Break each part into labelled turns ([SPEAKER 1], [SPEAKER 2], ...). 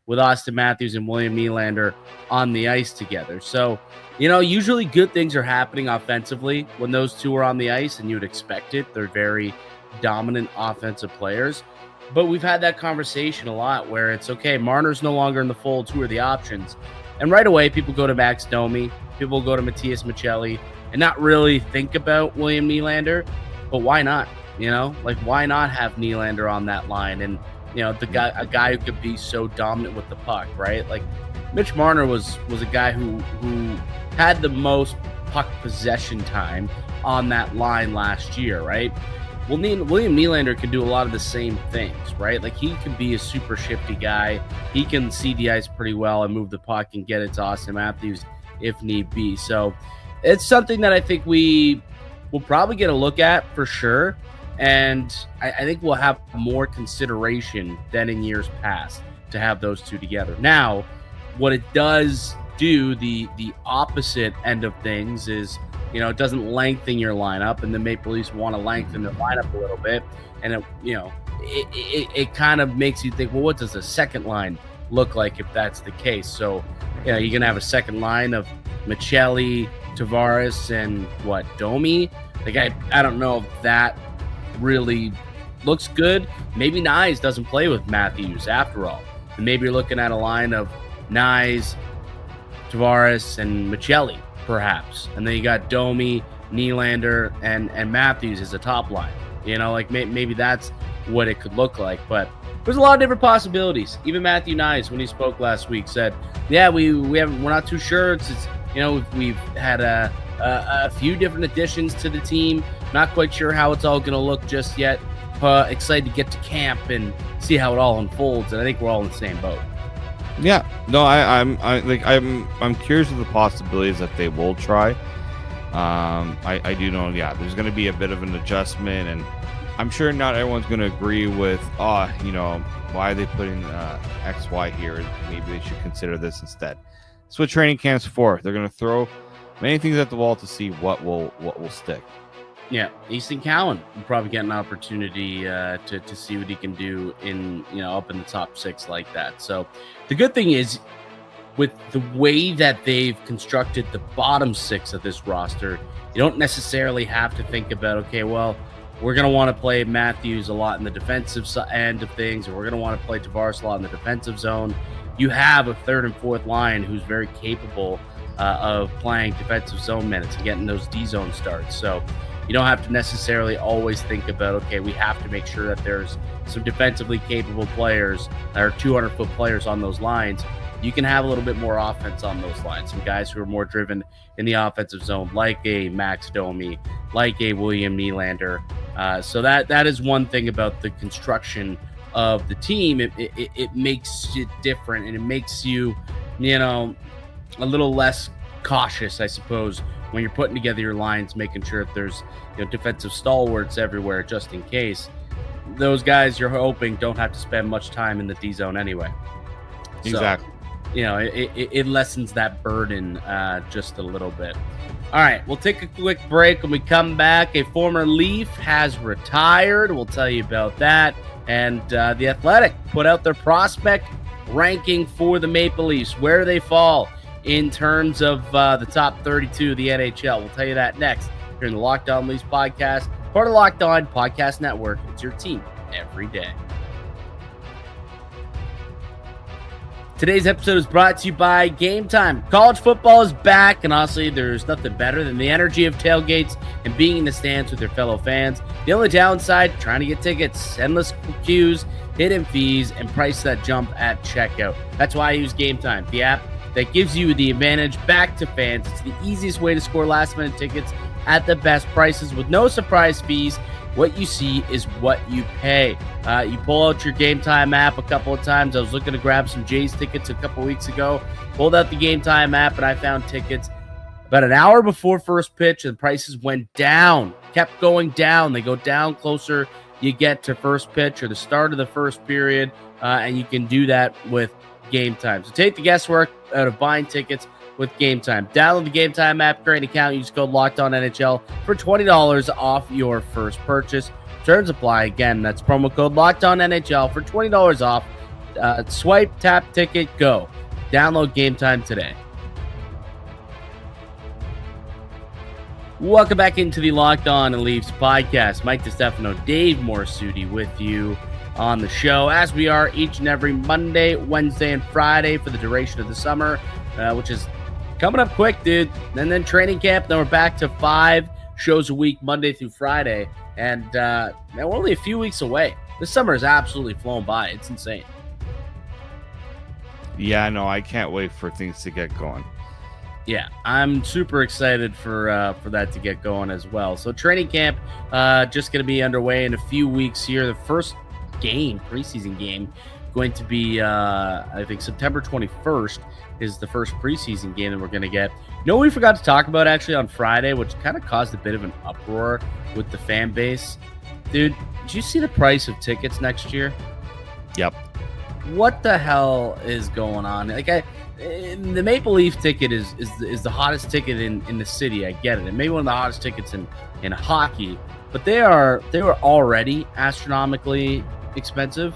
[SPEAKER 1] with Austin Matthews and William Nylander on the ice together. So, usually good things are happening offensively when those two are on the ice, and you would expect it. They're very dominant offensive players. But we've had that conversation a lot where it's, okay, Marner's no longer in the fold. Who are the options? And right away, people go to Max Domi, people go to Matias Maccelli, and not really think about William Nylander. But why not? Why not have Nylander on that line? And, a guy who could be so dominant with the puck, right? Like, Mitch Marner was a guy who had the most puck possession time on that line last year, right? Well, William Nylander can do a lot of the same things, right? Like, he can be a super shifty guy. He can see the ice pretty well and move the puck and get it to Austin Matthews if need be. So it's something that I think we will probably get a look at for sure. And I think we'll have more consideration than in years past to have those two together. Now, what it does do, the opposite end of things is, it doesn't lengthen your lineup, and the Maple Leafs want to lengthen their lineup a little bit. And it kind of makes you think, well, what does the second line look like if that's the case? So, you're going to have a second line of Maccelli, Tavares, and Domi? Like, I don't know if that really looks good. Maybe Nyes doesn't play with Matthews after all. And maybe you're looking at a line of Nyes, Tavares, and Maccelli, perhaps. And then you got Domi, Nylander, and Matthews as a top line. Maybe that's what it could look like. But there's a lot of different possibilities. Even Matthew Nyes, when he spoke last week, said, "Yeah, we're not too sure. It's we've had a few different additions to the team. Not quite sure how it's all going to look just yet. Excited to get to camp and see how it all unfolds." And I think we're all in the same boat.
[SPEAKER 2] Yeah, no, I'm curious of the possibilities that they will try. I do know, there's going to be a bit of an adjustment, and I'm sure not everyone's going to agree with, why are they putting XY here? Maybe they should consider this instead. That's what training camp's for. They're going to throw many things at the wall to see what will stick.
[SPEAKER 1] Yeah, Easton Cowan will probably get an opportunity to see what he can do in up in the top six like that. So the good thing is, with the way that they've constructed the bottom six of this roster, you don't necessarily have to think about, okay, well, we're going to want to play Matthews a lot in the defensive end of things, or we're going to want to play Tavares a lot in the defensive zone. You have a third and fourth line who's very capable of playing defensive zone minutes and getting those D-zone starts. So you don't have to necessarily always think about, okay, we have to make sure that there's some defensively capable players or 200-foot players on those lines. You can have a little bit more offense on those lines. Some guys who are more driven in the offensive zone, like a Max Domi, like a William Nylander. So that is one thing about the construction of the team. It makes it different, and it makes you, a little less cautious, I suppose, when you're putting together your lines, making sure that there's defensive stalwarts everywhere just in case. Those guys you're hoping don't have to spend much time in the D zone anyway.
[SPEAKER 2] Exactly.
[SPEAKER 1] So, it lessens that burden just a little bit. All right, we'll take a quick break. When we come back, a former Leaf has retired. We'll tell you about that. And The Athletic put out their prospect ranking for the Maple Leafs, where they fall in terms of the top 32 of the NHL. We'll tell you that next here in the Locked On Leafs podcast, part of the Locked On Podcast Network. It's your team every day. Today's episode is brought to you by Game Time. College football is back, and honestly, there's nothing better than the energy of tailgates and being in the stands with your fellow fans. The only downside, trying to get tickets, endless queues, hidden fees, and prices that jump at checkout. That's why I use Game Time, the app that gives you the advantage back to fans. It's the easiest way to score last-minute tickets at the best prices with no surprise fees. What you see is what you pay. You pull out your Game Time app a couple of times. I was looking to grab some Jays tickets a couple weeks ago. Pulled out the Game Time app, and I found tickets about an hour before first pitch, and the prices went down. Kept going down. They go down closer you get to first pitch or the start of the first period, and you can do that with Game Time. So take the guesswork out of buying tickets with Game Time. Download the Game Time app, create an account, use code LOCKEDONNHL for $20 off your first purchase. Terms apply. Again, that's promo code LOCKEDONNHL for $20 off Swipe, tap, ticket, go. Download Game Time today. Welcome back into the Locked On and Leafs podcast. Mike DeStefano, Dave Morsuti with you on the show, as we are each and every Monday, Wednesday, and Friday for the duration of the summer, which is coming up quick, dude. And then training camp, then we're back to 5 shows a week, Monday through Friday. And man, we're only a few weeks away. This summer has absolutely flown by. It's insane.
[SPEAKER 2] Yeah, no, I can't wait for things to get going.
[SPEAKER 1] Yeah, I'm super excited for that to get going as well. So training camp just going to be underway in a few weeks here. The first game, preseason game, going to be I think September 21st is the first preseason game that we're going to get. You know what we forgot to talk about actually on Friday, which kind of caused a bit of an uproar with the fan base? Dude, did you see the price of tickets next year?
[SPEAKER 2] Yep.
[SPEAKER 1] What the hell is going on? Like, the Maple Leaf ticket is the hottest ticket in the city. I get it. It may be one of the hottest tickets in hockey, but they were already astronomically expensive,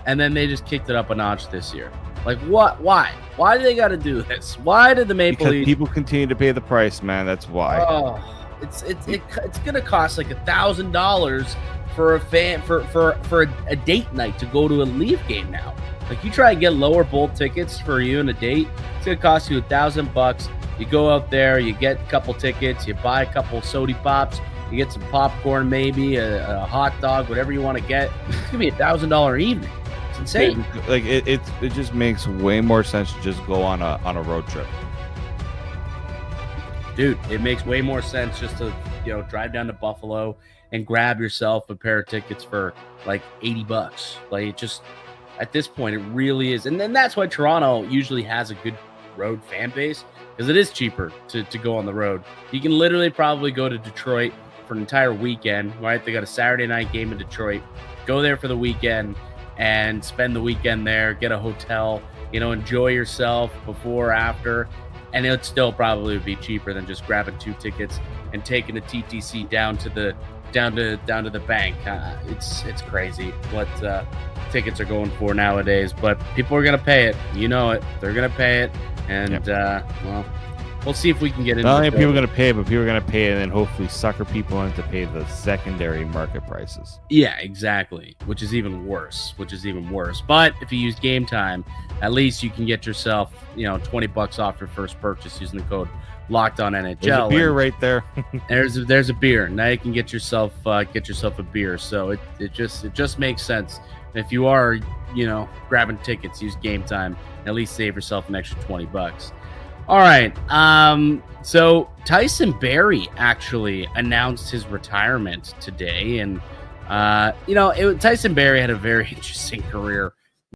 [SPEAKER 1] and then they just kicked it up a notch this year. Like, what? Why? Why do they got to do this? Why did the Maple Leaf?
[SPEAKER 2] People continue to pay the price, man. That's why.
[SPEAKER 1] Oh, it's gonna cost like $1,000 for a fan for a date night to go to a Leaf game now. Like, you try and get lower bowl tickets for you and a date, it's gonna cost you $1,000. You go out there, you get a couple tickets, you buy a couple sody pops, you get some popcorn, maybe a hot dog, whatever you want to get. It's gonna be $1,000 evening. It's insane.
[SPEAKER 2] Like it just makes way more sense to just go on a road trip.
[SPEAKER 1] Dude, it makes way more sense just to drive down to Buffalo and grab yourself a pair of tickets for like $80. Like, it just, at this point, it really is. And then that's why Toronto usually has a good road fan base, because it is cheaper to go on the road. You can literally probably go to Detroit for an entire weekend, right? They got a Saturday night game in Detroit. Go there for the weekend and spend the weekend there, get a hotel, enjoy yourself before or after. And it still probably would be cheaper than just grabbing 2 tickets and taking a TTC down to the bank. It's crazy what tickets are going for nowadays, but people are gonna pay it. You know it. They're gonna pay it, and well, we'll see if we can get into.
[SPEAKER 2] Not only are people gonna pay it, but people are gonna pay it, and then hopefully sucker people into pay the secondary market prices.
[SPEAKER 1] Yeah, exactly. Which is even worse. But if you use Game Time, at least you can get yourself, $20 off your first purchase using the code Locked On NHL.
[SPEAKER 2] There's a beer right there.
[SPEAKER 1] there's a beer. Now you can get yourself a beer. So it just makes sense. If you are, grabbing tickets, use Game Time. At least save yourself an extra $20. All right. So Tyson Barrie actually announced his retirement today, and Tyson Barrie had a very interesting career